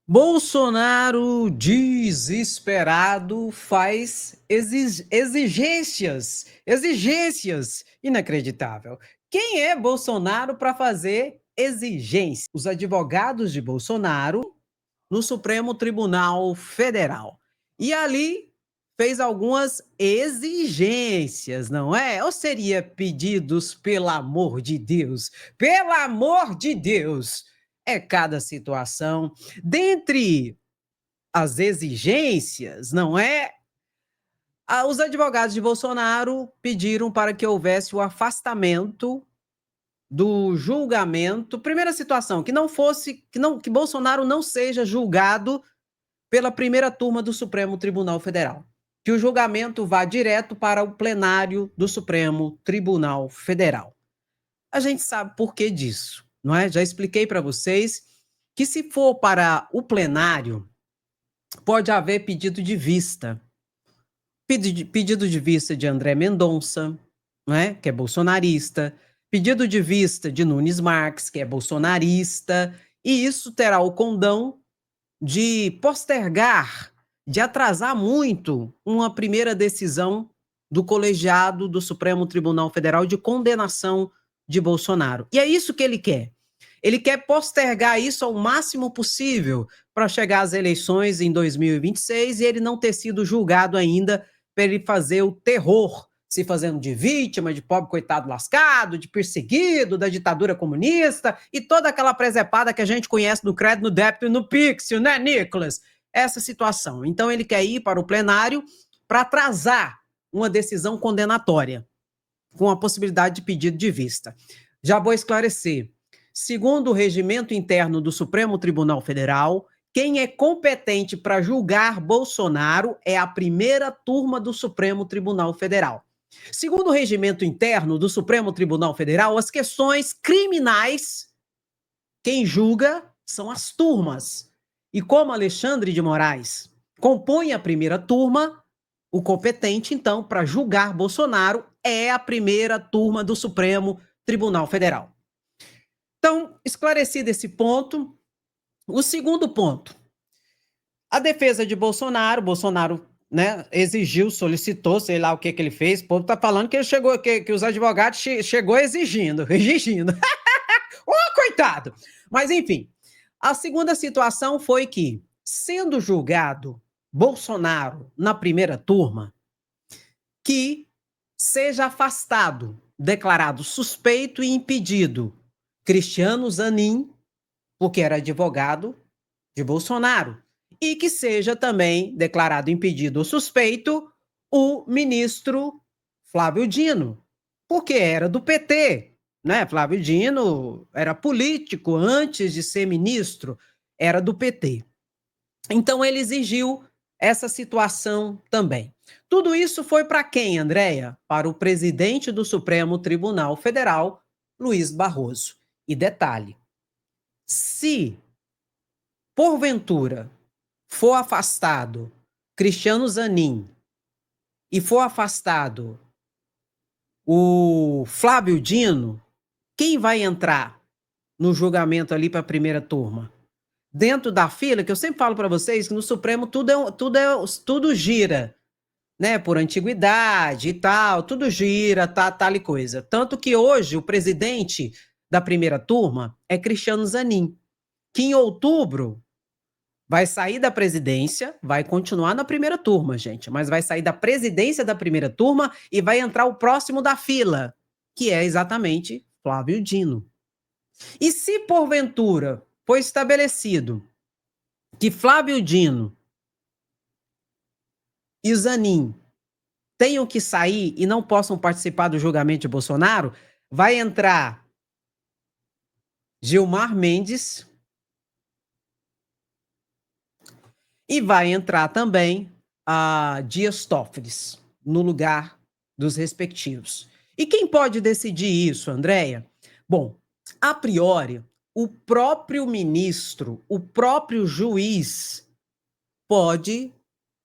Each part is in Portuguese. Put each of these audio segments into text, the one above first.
Bolsonaro desesperado faz exigências inacreditável. Quem é Bolsonaro para fazer exigências? Os advogados de Bolsonaro no Supremo Tribunal Federal. E ali fez algumas exigências, não é? Ou seria pedidos, pelo amor de Deus? Pelo amor de Deus! É cada situação. Dentre as exigências, não é? Os advogados de Bolsonaro pediram para que houvesse o afastamento do julgamento. Primeira situação, que Bolsonaro não seja julgado pela primeira turma do Supremo Tribunal Federal. Que o julgamento vá direto para o plenário do Supremo Tribunal Federal. A gente sabe por que disso, não é? Já expliquei para vocês que se for para o plenário, pode haver pedido de vista. Pedido de vista de André Mendonça, não é? Que é bolsonarista. Pedido de vista de Nunes Marques, que é bolsonarista. E isso terá o condão de postergar, de atrasar muito uma primeira decisão do colegiado do Supremo Tribunal Federal de condenação de Bolsonaro. E é isso que ele quer. Ele quer postergar isso ao máximo possível para chegar às eleições em 2026 e ele não ter sido julgado ainda para ele fazer o terror, se fazendo de vítima, de pobre coitado lascado, de perseguido, da ditadura comunista e toda aquela presepada que a gente conhece no crédito, no débito e no pixel, né, Nicolas? Essa situação. Então ele quer ir para o plenário para atrasar uma decisão condenatória, com a possibilidade de pedido de vista. Já vou esclarecer. Segundo o regimento interno do Supremo Tribunal Federal, quem é competente para julgar Bolsonaro é a primeira turma do Supremo Tribunal Federal. Segundo o regimento interno do Supremo Tribunal Federal, as questões criminais, quem julga são as turmas. E como Alexandre de Moraes compõe a primeira turma, o competente, então, para julgar Bolsonaro é a primeira turma do Supremo Tribunal Federal. Então, esclarecido esse ponto, o segundo ponto. A defesa de Bolsonaro, né, exigiu, solicitou, sei lá o que ele fez, o povo está falando que ele chegou, que os advogados chegou exigindo. Coitado! Mas, enfim, a segunda situação foi que, sendo julgado Bolsonaro na primeira turma, que seja afastado, declarado suspeito e impedido Cristiano Zanin, porque era advogado de Bolsonaro, e que seja também declarado impedido ou suspeito o ministro Flávio Dino, porque era do PT, né? Flávio Dino era político antes de ser ministro, era do PT. Então ele exigiu essa situação também. Tudo isso foi para quem, Andréia? Para o presidente do Supremo Tribunal Federal, Luiz Barroso. E detalhe, se porventura for afastado Cristiano Zanin e for afastado o Flávio Dino, quem vai entrar no julgamento ali para a primeira turma? Dentro da fila, que eu sempre falo para vocês que no Supremo tudo gira, né? Por antiguidade e tal, tudo gira, tal e coisa. Tanto que hoje o presidente da primeira turma é Cristiano Zanin, que em outubro vai sair da presidência, vai continuar na primeira turma, gente, mas vai sair da presidência da primeira turma e vai entrar o próximo da fila, que é exatamente Flávio Dino. E se porventura foi estabelecido que Flávio Dino e Zanin tenham que sair e não possam participar do julgamento de Bolsonaro, vai entrar Gilmar Mendes e vai entrar também a Dias Toffoli no lugar dos respectivos. E quem pode decidir isso, Andréia? Bom, a priori, o próprio ministro, o próprio juiz pode,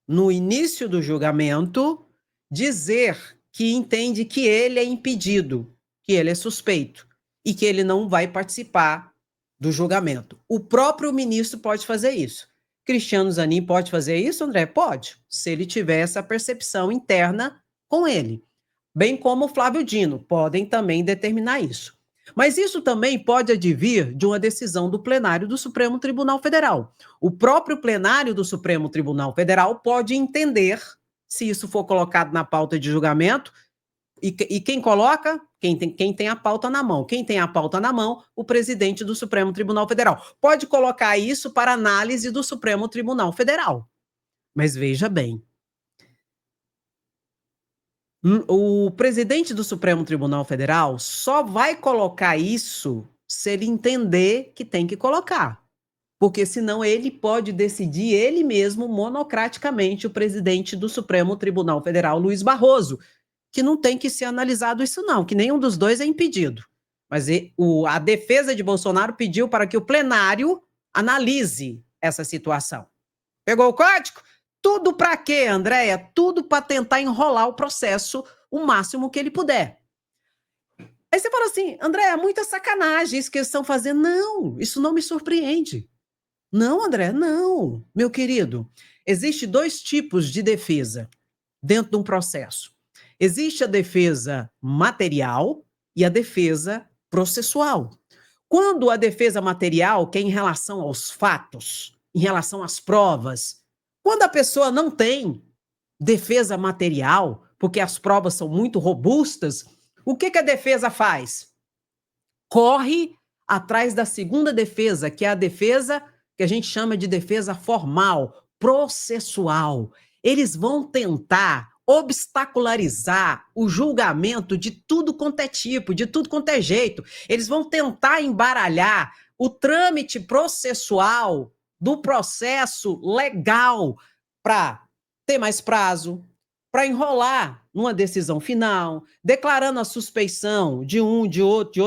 no início do julgamento, dizer que entende que ele é impedido, que ele é suspeito e que ele não vai participar do julgamento. O próprio ministro pode fazer isso. Cristiano Zanin pode fazer isso, André? Pode, se ele tiver essa percepção interna com ele. Bem como Flávio Dino, podem também determinar isso. Mas isso também pode advir de uma decisão do plenário do Supremo Tribunal Federal. O próprio plenário do Supremo Tribunal Federal pode entender, se isso for colocado na pauta de julgamento, e quem coloca? Quem tem a pauta na mão. Quem tem a pauta na mão? O presidente do Supremo Tribunal Federal. Pode colocar isso para análise do Supremo Tribunal Federal. Mas veja bem, o presidente do Supremo Tribunal Federal só vai colocar isso se ele entender que tem que colocar. Porque senão ele pode decidir ele mesmo, monocraticamente, o presidente do Supremo Tribunal Federal, Luiz Barroso, que não tem que ser analisado isso não, que nenhum dos dois é impedido. Mas a defesa de Bolsonaro pediu para que o plenário analise essa situação. Pegou o código? Tudo para quê, Andréia? Tudo para tentar enrolar o processo o máximo que ele puder. Aí você fala assim, Andréia, muita sacanagem isso que eles estão fazendo. Não, isso não me surpreende. Não, André, não. Meu querido, existe dois tipos de defesa dentro de um processo. Existe a defesa material e a defesa processual. Quando a defesa material, que é em relação aos fatos, em relação às provas, quando a pessoa não tem defesa material, porque as provas são muito robustas, o que a defesa faz? Corre atrás da segunda defesa, que é a defesa que a gente chama de defesa formal, processual. Eles vão tentar obstacularizar o julgamento de tudo quanto é tipo, de tudo quanto é jeito. Eles vão tentar embaralhar o trâmite processual do processo legal para ter mais prazo, para enrolar numa decisão final, declarando a suspeição de um, de outro,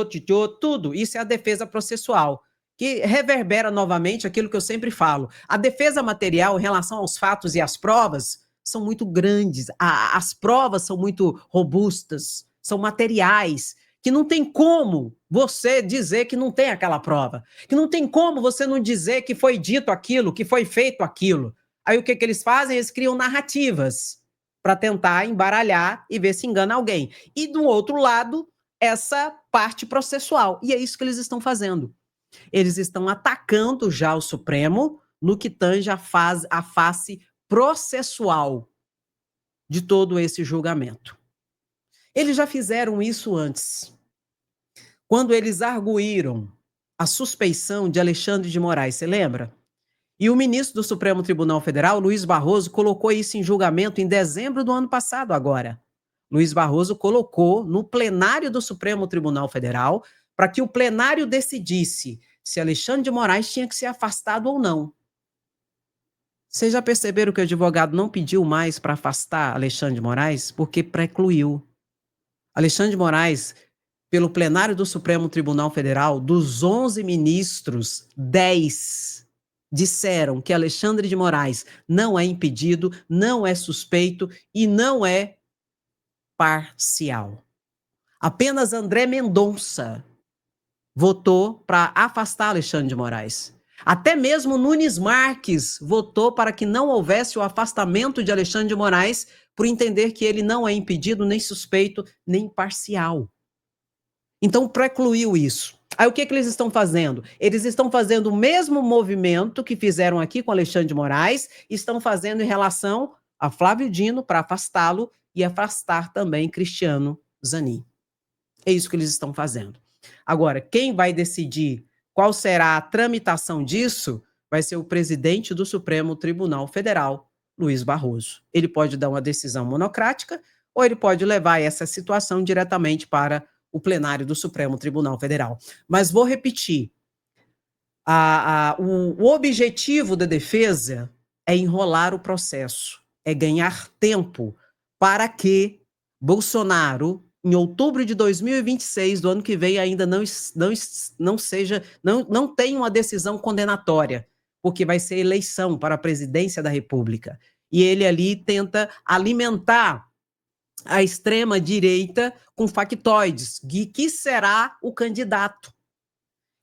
tudo. Isso é a defesa processual, que reverbera novamente aquilo que eu sempre falo. A defesa material em relação aos fatos e às provas são muito grandes, as provas são muito robustas, são materiais, que não tem como você dizer que não tem aquela prova, que não tem como você não dizer que foi dito aquilo, que foi feito aquilo. Aí o que eles fazem? Eles criam narrativas para tentar embaralhar e ver se engana alguém. E do outro lado, essa parte processual. E é isso que eles estão fazendo. Eles estão atacando já o Supremo no que tange a face processual de todo esse julgamento. Eles já fizeram isso antes. Quando eles arguíram a suspeição de Alexandre de Moraes, você lembra? E o ministro do Supremo Tribunal Federal, Luiz Barroso, colocou isso em julgamento em dezembro do ano passado agora. Luiz Barroso colocou no plenário do Supremo Tribunal Federal para que o plenário decidisse se Alexandre de Moraes tinha que ser afastado ou não. Vocês já perceberam que o advogado não pediu mais para afastar Alexandre de Moraes? Porque precluiu. Alexandre de Moraes, pelo plenário do Supremo Tribunal Federal, dos 11 ministros, 10 disseram que Alexandre de Moraes não é impedido, não é suspeito e não é parcial. Apenas André Mendonça votou para afastar Alexandre de Moraes. Até mesmo Nunes Marques votou para que não houvesse o afastamento de Alexandre de Moraes por entender que ele não é impedido, nem suspeito, nem parcial. Então, precluiu isso. Aí o que eles estão fazendo? Eles estão fazendo o mesmo movimento que fizeram aqui com Alexandre de Moraes, estão fazendo em relação a Flávio Dino para afastá-lo e afastar também Cristiano Zanin. É isso que eles estão fazendo. Agora, quem vai decidir qual será a tramitação disso vai ser o presidente do Supremo Tribunal Federal, Luiz Barroso. Ele pode dar uma decisão monocrática ou ele pode levar essa situação diretamente para o plenário do Supremo Tribunal Federal. Mas vou repetir, o objetivo da defesa é enrolar o processo, é ganhar tempo para que Bolsonaro, em outubro de 2026, do ano que vem, ainda não tenha uma decisão condenatória, porque vai ser eleição para a presidência da República. E ele ali tenta alimentar a extrema-direita com factoides, de que será o candidato.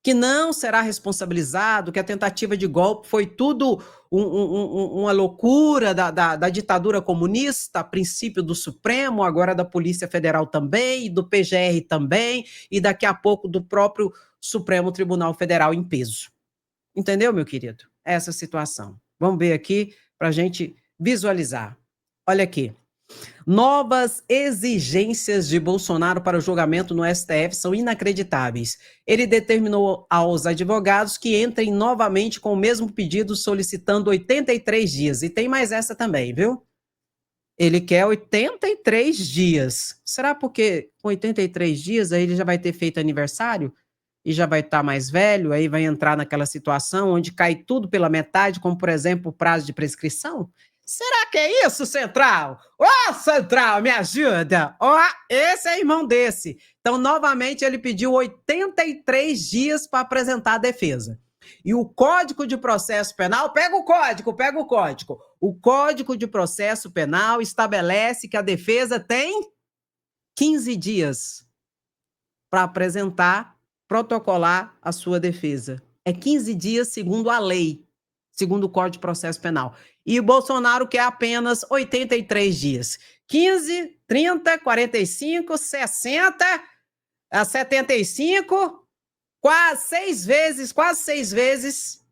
que não será responsabilizado, que a tentativa de golpe foi tudo uma loucura da ditadura comunista, a princípio do Supremo, agora da Polícia Federal também, e do PGR também, e daqui a pouco do próprio Supremo Tribunal Federal em peso. Entendeu, meu querido? Essa situação. Vamos ver aqui para a gente visualizar. Olha aqui. Novas exigências de Bolsonaro para o julgamento no STF são inacreditáveis. Ele determinou aos advogados que entrem novamente com o mesmo pedido, solicitando 83 dias. E tem mais essa também, viu? Ele quer 83 dias. Será porque com 83 dias aí ele já vai ter feito aniversário? E já vai estar mais velho, aí vai entrar naquela situação onde cai tudo pela metade, como, por exemplo, o prazo de prescrição? Será que é isso, Central? Ô, Central, me ajuda! Ó, esse é irmão desse. Então, novamente, ele pediu 83 dias para apresentar a defesa. E o Código de Processo Penal, pega o código, pega o código. O Código de Processo Penal estabelece que a defesa tem 15 dias para apresentar, protocolar a sua defesa. É 15 dias segundo a lei, segundo o Código de Processo Penal. E o Bolsonaro quer apenas 83 dias. 15, 30, 45, 60, 75, quase 6 vezes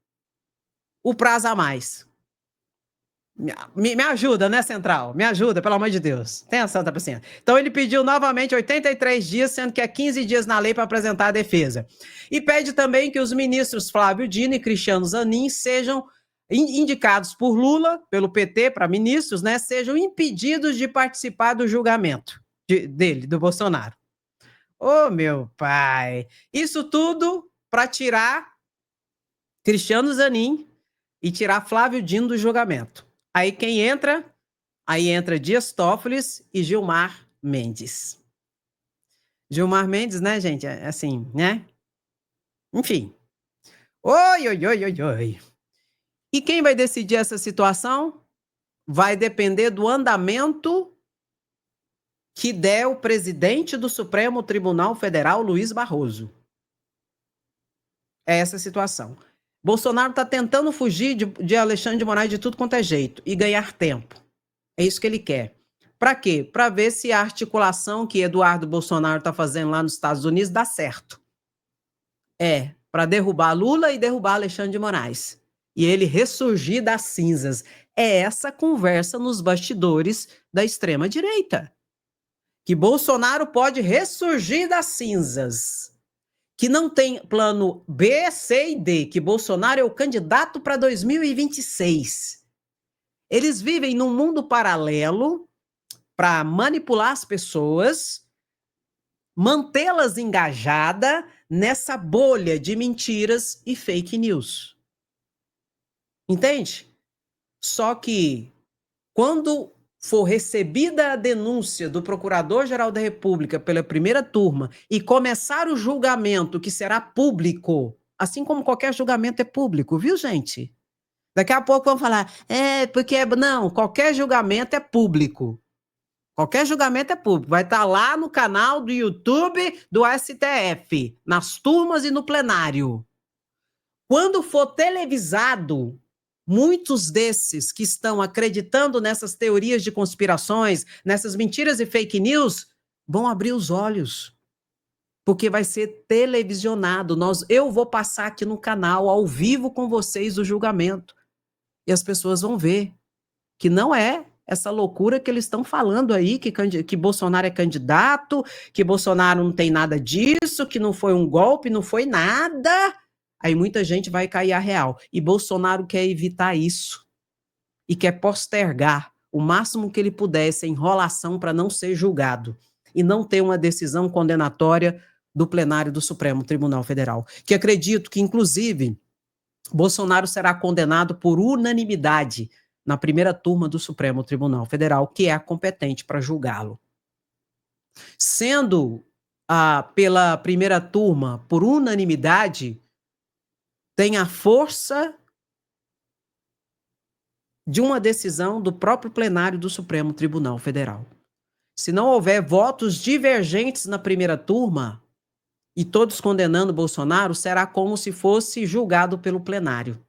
o prazo a mais. Me ajuda, né, Central? Me ajuda, pelo amor de Deus. Tenha santa paciência. Então, ele pediu novamente 83 dias, sendo que é 15 dias na lei para apresentar a defesa. E pede também que os ministros Flávio Dino e Cristiano Zanin sejam indicados por Lula, pelo PT, para ministros, né, sejam impedidos de participar do julgamento dele, do Bolsonaro. Ô, meu pai! Isso tudo para tirar Cristiano Zanin e tirar Flávio Dino do julgamento. Aí quem entra? Aí entra Dias Toffoli e Gilmar Mendes. Gilmar Mendes, né, gente? Assim, né? Enfim. Oi, oi, oi, oi, oi. E quem vai decidir essa situação? Vai depender do andamento que der o presidente do Supremo Tribunal Federal, Luiz Barroso. É essa a situação. Bolsonaro está tentando fugir de Alexandre de Moraes de tudo quanto é jeito e ganhar tempo. É isso que ele quer. Para quê? Para ver se a articulação que Eduardo Bolsonaro está fazendo lá nos Estados Unidos dá certo. É, para derrubar Lula e derrubar Alexandre de Moraes. E ele ressurgir das cinzas. É essa conversa nos bastidores da extrema-direita. Que Bolsonaro pode ressurgir das cinzas. Que não tem plano B, C e D, que Bolsonaro é o candidato para 2026. Eles vivem num mundo paralelo para manipular as pessoas, mantê-las engajadas nessa bolha de mentiras e fake news. Entende? Só que quando for recebida a denúncia do Procurador-Geral da República pela primeira turma e começar o julgamento, que será público, assim como qualquer julgamento é público, viu, gente? Daqui a pouco vão falar, porque... Não, qualquer julgamento é público. Qualquer julgamento é público. Vai estar lá no canal do YouTube do STF, nas turmas e no plenário. Quando for televisado, muitos desses que estão acreditando nessas teorias de conspirações, nessas mentiras e fake news, vão abrir os olhos. Porque vai ser televisionado. Eu vou passar aqui no canal, ao vivo com vocês, o julgamento. E as pessoas vão ver que não é essa loucura que eles estão falando aí, que Bolsonaro é candidato, que Bolsonaro não tem nada disso, que não foi um golpe, não foi nada. Aí muita gente vai cair a real. E Bolsonaro quer evitar isso. E quer postergar o máximo que ele puder essa enrolação para não ser julgado. E não ter uma decisão condenatória do plenário do Supremo Tribunal Federal. Que acredito que, inclusive, Bolsonaro será condenado por unanimidade na primeira turma do Supremo Tribunal Federal, que é a competente para julgá-lo. Sendo pela primeira turma por unanimidade, tem a força de uma decisão do próprio plenário do Supremo Tribunal Federal. Se não houver votos divergentes na primeira turma, e todos condenando Bolsonaro, será como se fosse julgado pelo plenário.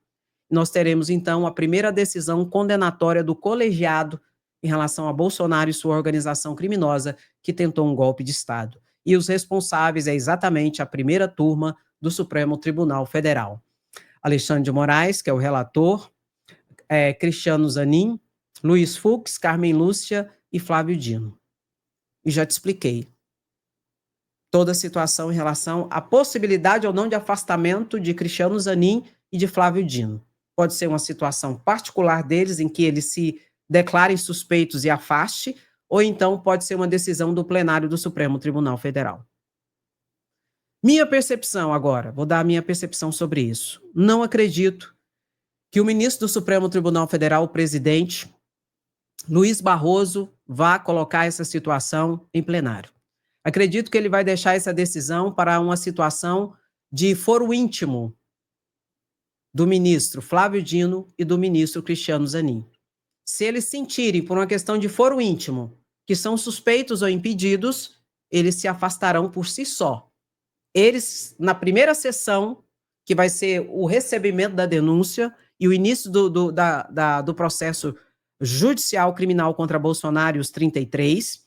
Nós teremos, então, a primeira decisão condenatória do colegiado em relação a Bolsonaro e sua organização criminosa que tentou um golpe de Estado. E os responsáveis é exatamente a primeira turma do Supremo Tribunal Federal. Alexandre de Moraes, que é o relator, Cristiano Zanin, Luiz Fux, Carmen Lúcia e Flávio Dino. E já te expliquei toda a situação em relação à possibilidade ou não de afastamento de Cristiano Zanin e de Flávio Dino. Pode ser uma situação particular deles, em que eles se declarem suspeitos e afaste, ou então pode ser uma decisão do plenário do Supremo Tribunal Federal. Minha percepção agora, vou dar a minha percepção sobre isso. Não acredito que o ministro do Supremo Tribunal Federal, o presidente, Luiz Barroso, vá colocar essa situação em plenário. Acredito que ele vai deixar essa decisão para uma situação de foro íntimo do ministro Flávio Dino e do ministro Cristiano Zanin. Se eles sentirem, por uma questão de foro íntimo, que são suspeitos ou impedidos, eles se afastarão por si só. Eles, na primeira sessão, que vai ser o recebimento da denúncia e o início do processo judicial criminal contra Bolsonaro e os 33,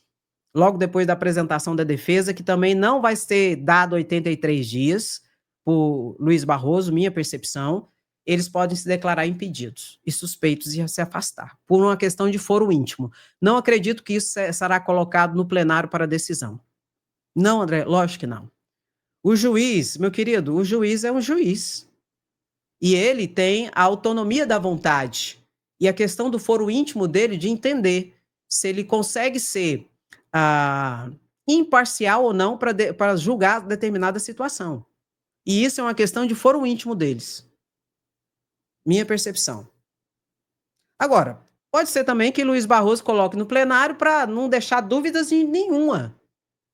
logo depois da apresentação da defesa, que também não vai ser dado 83 dias, por Luiz Barroso, minha percepção, eles podem se declarar impedidos e suspeitos e se afastar, por uma questão de foro íntimo. Não acredito que isso será colocado no plenário para decisão. Não, André, lógico que não. O juiz, meu querido, o juiz é um juiz. E ele tem a autonomia da vontade. E a questão do foro íntimo dele de entender se ele consegue ser imparcial ou não para julgar determinada situação. E isso é uma questão de foro íntimo deles. Minha percepção. Agora, pode ser também que Luiz Barroso coloque no plenário para não deixar dúvidas nenhuma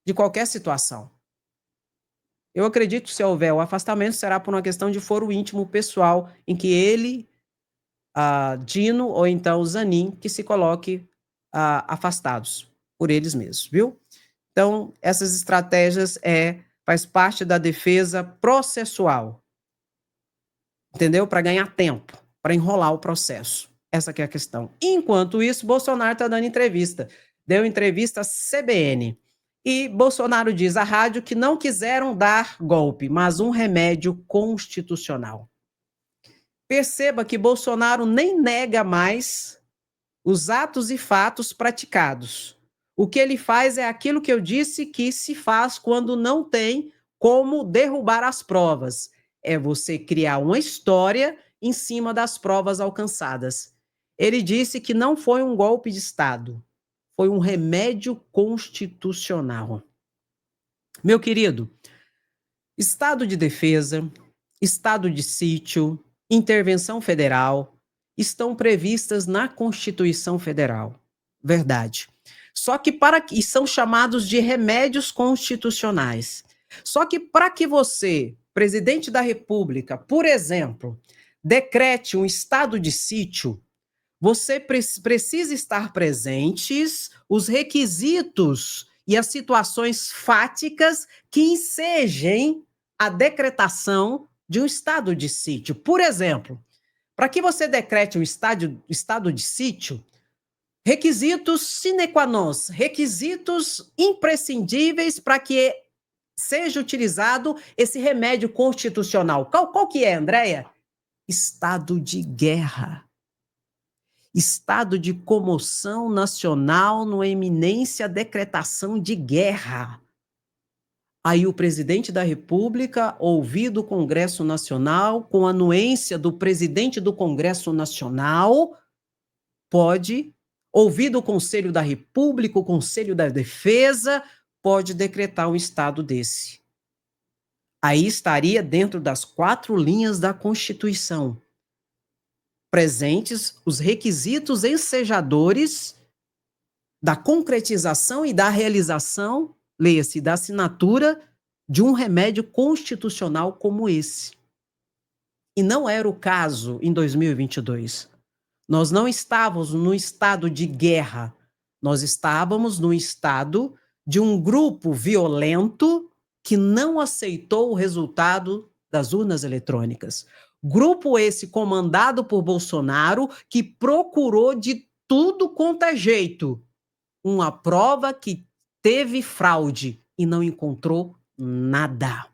de qualquer situação. Eu acredito que se houver o afastamento, será por uma questão de foro íntimo pessoal, em que ele, Dino, ou então Zanin, que se coloque afastados por eles mesmos, viu? Então, essas estratégias faz parte da defesa processual, entendeu? Para ganhar tempo, para enrolar o processo. Essa que é a questão. Enquanto isso, Bolsonaro está dando entrevista. Deu entrevista à CBN. E Bolsonaro diz à rádio que não quiseram dar golpe, mas um remédio constitucional. Perceba que Bolsonaro nem nega mais os atos e fatos praticados. O que ele faz é aquilo que eu disse que se faz quando não tem como derrubar as provas. É você criar uma história em cima das provas alcançadas. Ele disse que não foi um golpe de Estado. Foi um remédio constitucional. Meu querido, estado de defesa, estado de sítio, intervenção federal estão previstas na Constituição Federal. Verdade. Só que e são chamados de remédios constitucionais. Só que para que você, presidente da República, por exemplo, decrete um estado de sítio, você precisa estar presentes os requisitos e as situações fáticas que ensejem a decretação de um estado de sítio. Por exemplo, para que você decrete um estado de sítio, requisitos sine qua non, requisitos imprescindíveis para que seja utilizado esse remédio constitucional. Qual que é, Andréia? Estado de guerra. Estado de comoção nacional numa iminência decretação de guerra. Aí o presidente da República, ouvido o Congresso Nacional, com a anuência do presidente do Congresso Nacional, pode, ouvido o Conselho da República, o Conselho da Defesa, pode decretar um estado desse. Aí estaria dentro das 4 linhas da Constituição presentes os requisitos ensejadores da concretização e da realização, leia-se, da assinatura de um remédio constitucional como esse. E não era o caso em 2022. Nós não estávamos num estado de guerra, nós estávamos num estado de um grupo violento que não aceitou o resultado das urnas eletrônicas. Grupo esse comandado por Bolsonaro que procurou de tudo quanto é jeito uma prova que teve fraude e não encontrou nada.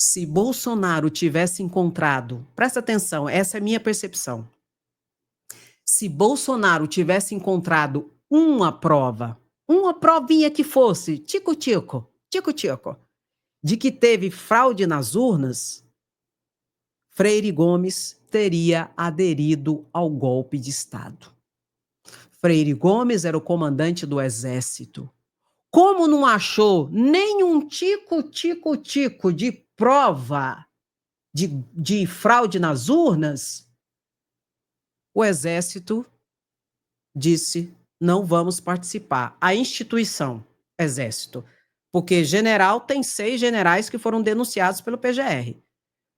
Se Bolsonaro tivesse encontrado, presta atenção, essa é a minha percepção. Se Bolsonaro tivesse encontrado uma prova, uma provinha que fosse, tico-tico, tico-tico, de que teve fraude nas urnas, Freire Gomes teria aderido ao golpe de Estado. Freire Gomes era o comandante do Exército. Como não achou nenhum tico-tico-tico de prova de fraude nas urnas, o Exército disse: não vamos participar. A instituição Exército. Porque general tem 6 generais que foram denunciados pelo PGR,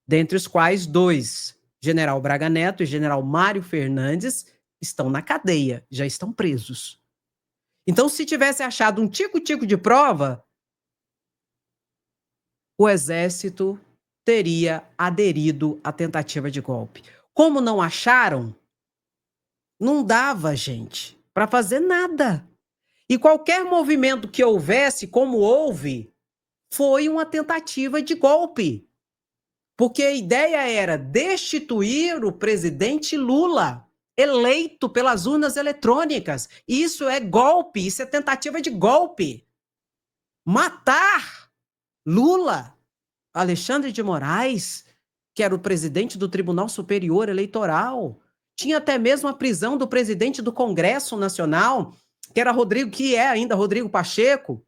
dentre os quais 2, general Braga Neto e general Mário Fernandes, estão na cadeia, já estão presos. Então, se tivesse achado um tico-tico de prova, o Exército teria aderido à tentativa de golpe. Como não acharam, não dava, gente, para fazer nada. E qualquer movimento que houvesse, como houve, foi uma tentativa de golpe. Porque a ideia era destituir o presidente Lula, eleito pelas urnas eletrônicas. Isso é golpe, isso é tentativa de golpe. Matar Lula, Alexandre de Moraes, que era o presidente do Tribunal Superior Eleitoral. Tinha até mesmo a prisão do presidente do Congresso Nacional, que é ainda Rodrigo Pacheco.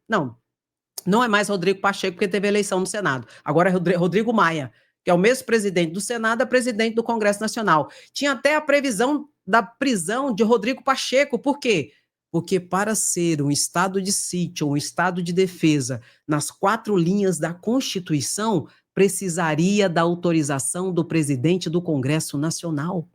Não é mais Rodrigo Pacheco, porque teve eleição no Senado. Agora é Rodrigo Maia, que é o mesmo presidente do Senado, é presidente do Congresso Nacional. Tinha até a previsão da prisão de Rodrigo Pacheco. Por quê? Porque para ser um estado de sítio, um estado de defesa, nas 4 linhas da Constituição, precisaria da autorização do presidente do Congresso Nacional.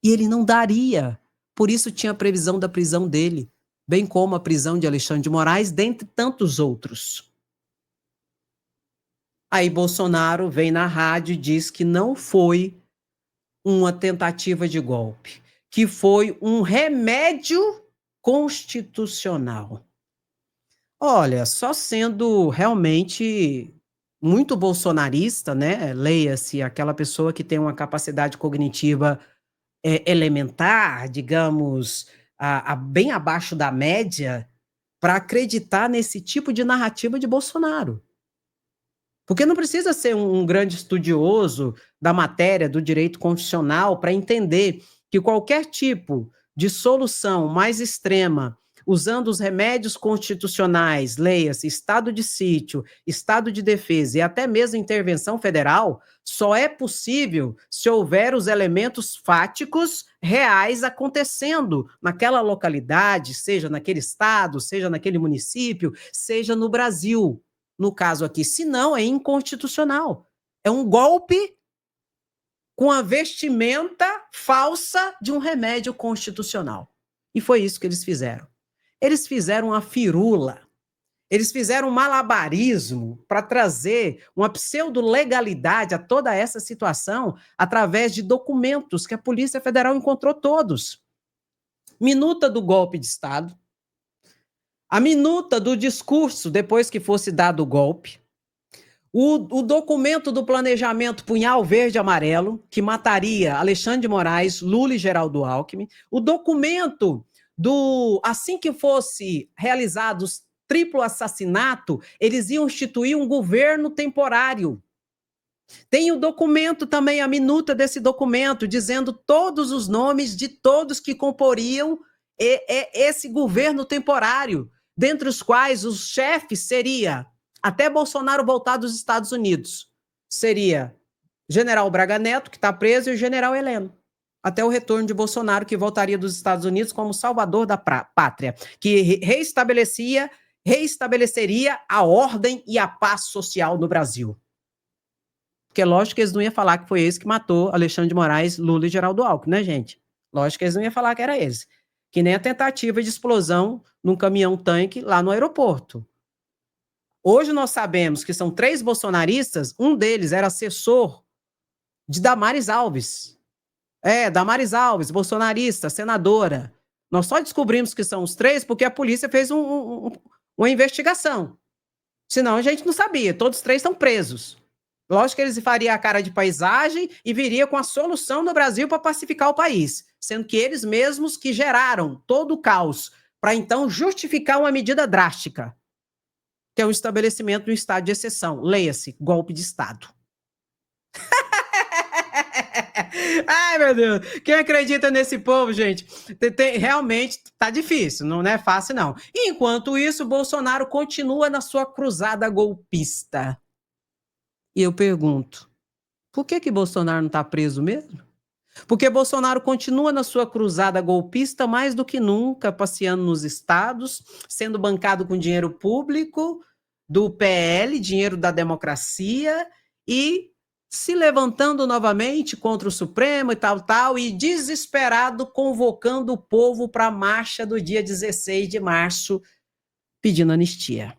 E ele não daria. Por isso tinha a previsão da prisão dele, bem como a prisão de Alexandre de Moraes, dentre tantos outros. Aí Bolsonaro vem na rádio e diz que não foi uma tentativa de golpe, que foi um remédio constitucional. Olha, só sendo realmente muito bolsonarista, né? Leia-se aquela pessoa que tem uma capacidade cognitiva elementar, digamos, bem abaixo da média, para acreditar nesse tipo de narrativa de Bolsonaro. Porque não precisa ser um grande estudioso da matéria do direito constitucional para entender que qualquer tipo de solução mais extrema, usando os remédios constitucionais, leia-se estado de sítio, estado de defesa e até mesmo intervenção federal, só é possível se houver os elementos fáticos reais acontecendo naquela localidade, seja naquele estado, seja naquele município, seja no Brasil. No caso aqui, se não, é inconstitucional. É um golpe com a vestimenta falsa de um remédio constitucional. E foi isso que eles fizeram. Eles fizeram uma firula, eles fizeram um malabarismo para trazer uma pseudo-legalidade a toda essa situação através de documentos que a Polícia Federal encontrou todos. Minuta do golpe de Estado, a minuta do discurso depois que fosse dado o golpe, o documento do planejamento punhal verde e amarelo, que mataria Alexandre de Moraes, Lula e Geraldo Alckmin, o documento assim que fosse realizado o triplo assassinato, eles iam instituir um governo temporário. Tem o documento também, a minuta desse documento, dizendo todos os nomes de todos que comporiam esse governo temporário, dentre os quais os chefes seria, até Bolsonaro voltar dos Estados Unidos, seria general Braga Neto, que está preso, e o general Heleno, até o retorno de Bolsonaro, que voltaria dos Estados Unidos como salvador da pátria, que reestabeleceria a ordem e a paz social no Brasil. Porque lógico que eles não iam falar que foi esse que matou Alexandre de Moraes, Lula e Geraldo Alckmin, né, gente? Lógico que eles não iam falar que era esse. Que nem a tentativa de explosão num caminhão-tanque lá no aeroporto. Hoje nós sabemos que são 3 bolsonaristas, um deles era assessor de Damares Alves. Damares Alves, bolsonarista, senadora. Nós só descobrimos que são os 3 porque a polícia fez uma investigação. Senão a gente não sabia. Todos os 3 estão presos. Lógico que eles fariam a cara de paisagem e viria com a solução do Brasil para pacificar o país, sendo que eles mesmos que geraram todo o caos para então justificar uma medida drástica, que é o estabelecimento de um estado de exceção. Leia-se, golpe de Estado. Ai, meu Deus. Quem acredita nesse povo, gente, realmente tá difícil, não é fácil, não. E, enquanto isso, Bolsonaro continua na sua cruzada golpista. E eu pergunto, por que Bolsonaro não está preso mesmo? Porque Bolsonaro continua na sua cruzada golpista mais do que nunca, passeando nos estados, sendo bancado com dinheiro público do PL, dinheiro da democracia, e se levantando novamente contra o Supremo e tal, e desesperado convocando o povo para a marcha do dia 16 de março, pedindo anistia.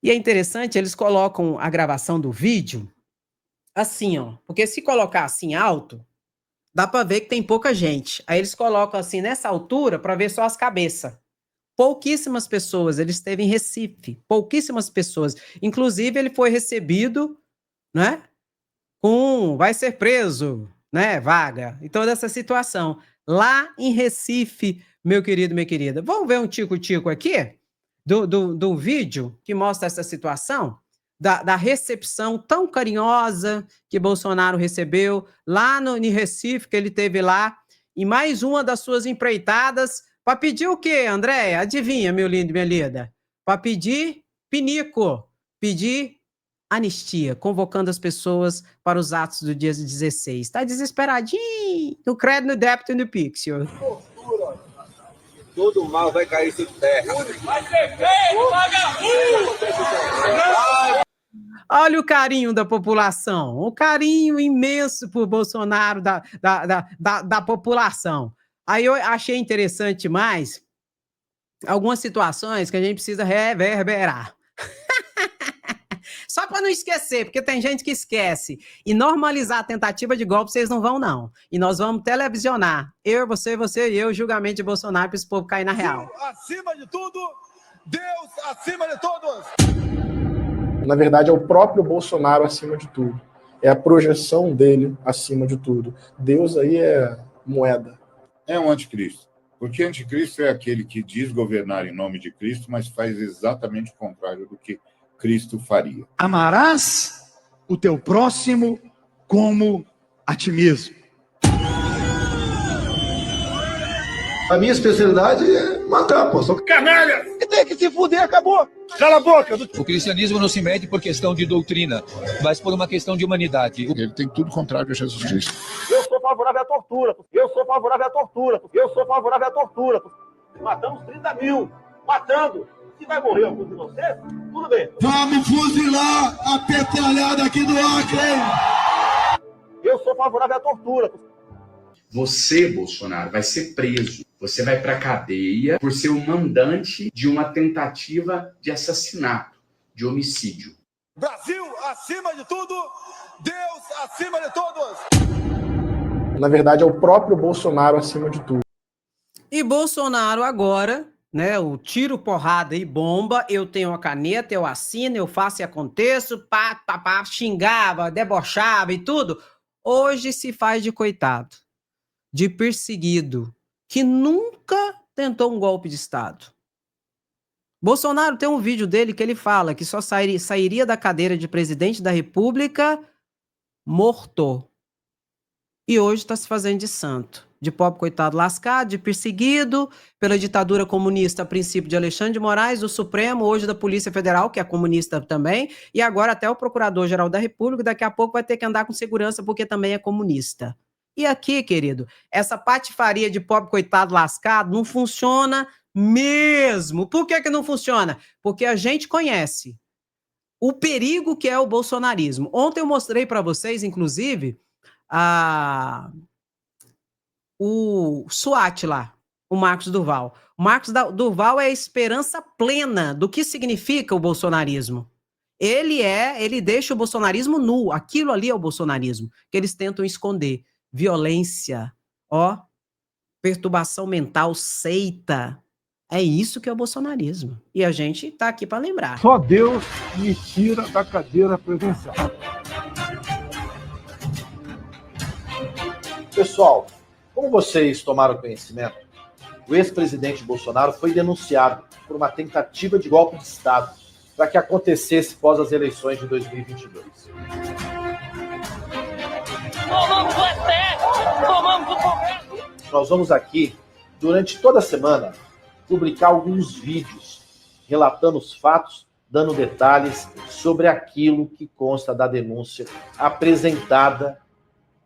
E é interessante, eles colocam a gravação do vídeo assim, ó, porque se colocar assim alto, dá para ver que tem pouca gente. Aí eles colocam assim nessa altura para ver só as cabeças. Pouquíssimas pessoas, ele esteve em Recife, pouquíssimas pessoas. Inclusive ele foi recebido, né, vai ser preso, né, vaga, e toda essa situação. Lá em Recife, meu querido, minha querida. Vamos ver um tico-tico aqui do vídeo que mostra essa situação? Da recepção tão carinhosa que Bolsonaro recebeu lá em Recife, que ele teve lá, e mais uma das suas empreitadas, para pedir o quê, Andréia? Adivinha, meu lindo e minha linda? Para pedir pinico, pedir anistia, convocando as pessoas para os atos do dia 16. Está desesperadinho, no crédito, no débito e no pixel. Todo mal vai cair sobre terra. Vai ser feio, vagabundo! Olha o carinho da população, o carinho imenso por Bolsonaro da população. Aí eu achei interessante mais algumas situações que a gente precisa reverberar. Só para não esquecer, porque tem gente que esquece. E normalizar a tentativa de golpe, vocês não vão, não. E nós vamos televisionar. Eu, você e eu, julgamento de Bolsonaro para esse povo cair na real. Acima de tudo, Deus acima de todos. Na verdade, é o próprio Bolsonaro acima de tudo. É a projeção dele acima de tudo. Deus aí é moeda. É um anticristo. Porque anticristo é aquele que diz governar em nome de Cristo, mas faz exatamente o contrário do que Cristo faria. Amarás o teu próximo como a ti mesmo. A minha especialidade é matar, pô. Sou canalha! E tem que se fuder, acabou. Cala a boca! O cristianismo não se mede por questão de doutrina, mas por uma questão de humanidade. Ele tem tudo contrário a Jesus Cristo. Eu sou favorável à tortura. Eu sou favorável à tortura. Eu sou favorável à tortura. Matamos 30 mil. Matando. Se vai morrer algum de vocês, tudo bem. Vamos fuzilar a petralhada aqui do Acre. Eu sou favorável à tortura. Você, Bolsonaro, vai ser preso. Você vai para a cadeia por ser o mandante de uma tentativa de assassinato, de homicídio. Brasil acima de tudo, Deus acima de todos. Na verdade, é o próprio Bolsonaro acima de tudo. E Bolsonaro agora, né, o tiro, porrada e bomba, eu tenho a caneta, eu assino, eu faço e aconteço, xingava, debochava e tudo. Hoje se faz de coitado, de perseguido, que nunca tentou um golpe de Estado. Bolsonaro tem um vídeo dele que ele fala que só sairia da cadeira de presidente da República morto. E hoje está se fazendo de santo, de pobre coitado lascado, de perseguido pela ditadura comunista, a princípio de Alexandre de Moraes, do Supremo, hoje da Polícia Federal, que é comunista também, e agora até o Procurador-Geral da República, daqui a pouco vai ter que andar com segurança porque também é comunista. E aqui, querido, essa patifaria de pobre coitado lascado não funciona mesmo. Por que não funciona? Porque a gente conhece o perigo que é o bolsonarismo. Ontem eu mostrei para vocês, inclusive, o SWAT lá, o Marcos Duval. O Marcos Duval é a esperança plena do que significa o bolsonarismo. Ele deixa o bolsonarismo nu. Aquilo ali é o bolsonarismo, que eles tentam esconder. Violência, perturbação mental, seita. É isso que é o bolsonarismo. E a gente está aqui para lembrar. Só Deus me tira da cadeira presidencial. Pessoal, como vocês tomaram conhecimento, o ex-presidente Bolsonaro foi denunciado por uma tentativa de golpe de Estado para que acontecesse pós as eleições de 2022. Tomamos do STF! Tomamos do Congresso! Nós vamos aqui, durante toda a semana, publicar alguns vídeos relatando os fatos, dando detalhes sobre aquilo que consta da denúncia apresentada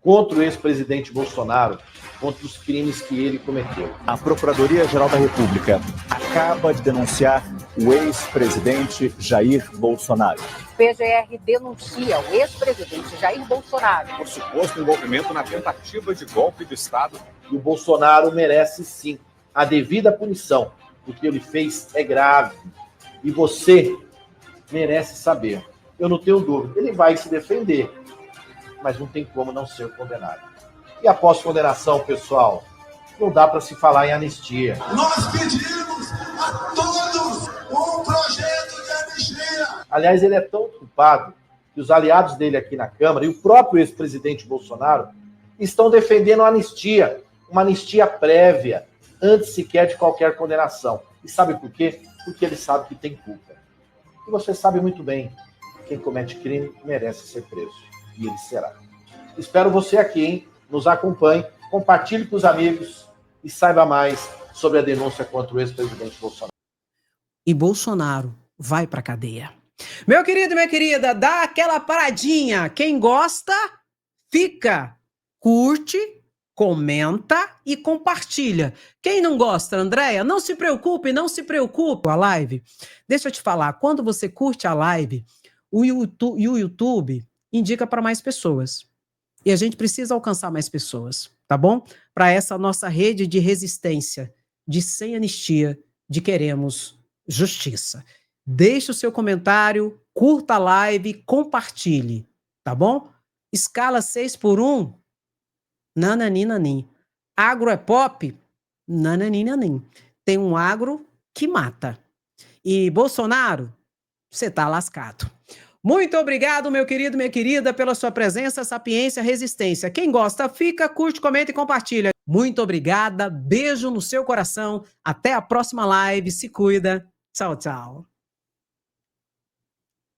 contra o ex-presidente Bolsonaro, contra os crimes que ele cometeu. A Procuradoria-Geral da República acaba de denunciar o ex-presidente Jair Bolsonaro. O PGR denuncia o ex-presidente Jair Bolsonaro por suposto envolvimento na tentativa de golpe de Estado. E o Bolsonaro merece, sim, a devida punição. O que ele fez é grave. E você merece saber. Eu não tenho dúvida. Ele vai se defender, mas não tem como não ser condenado. E após condenação, pessoal, não dá para se falar em anistia. Nós pedimos a todos um projeto de anistia. Aliás, ele é tão culpado que os aliados dele aqui na Câmara e o próprio ex-presidente Bolsonaro estão defendendo a anistia, uma anistia prévia, antes sequer de qualquer condenação. E sabe por quê? Porque ele sabe que tem culpa. E você sabe muito bem, quem comete crime merece ser preso. E ele será. Espero você aqui, hein? Nos acompanhe, compartilhe com os amigos e saiba mais sobre a denúncia contra o ex-presidente Bolsonaro. E Bolsonaro vai pra cadeia. Meu querido e minha querida, dá aquela paradinha. Quem gosta, fica, curte, comenta e compartilha. Quem não gosta, Andréia, não se preocupe com a live. Deixa eu te falar, quando você curte a live, o YouTube indica para mais pessoas. E a gente precisa alcançar mais pessoas, tá bom? Para essa nossa rede de resistência, de sem anistia, de queremos justiça. Deixe o seu comentário, curta a live, compartilhe, tá bom? Escala 6x1, nananinanim. Agro é pop, nananinanim. Tem um agro que mata. E Bolsonaro, você tá lascado. Muito obrigado, meu querido, minha querida, pela sua presença, sapiência, resistência. Quem gosta, fica, curte, comenta e compartilha. Muito obrigada, beijo no seu coração. Até a próxima live, se cuida. Tchau, tchau.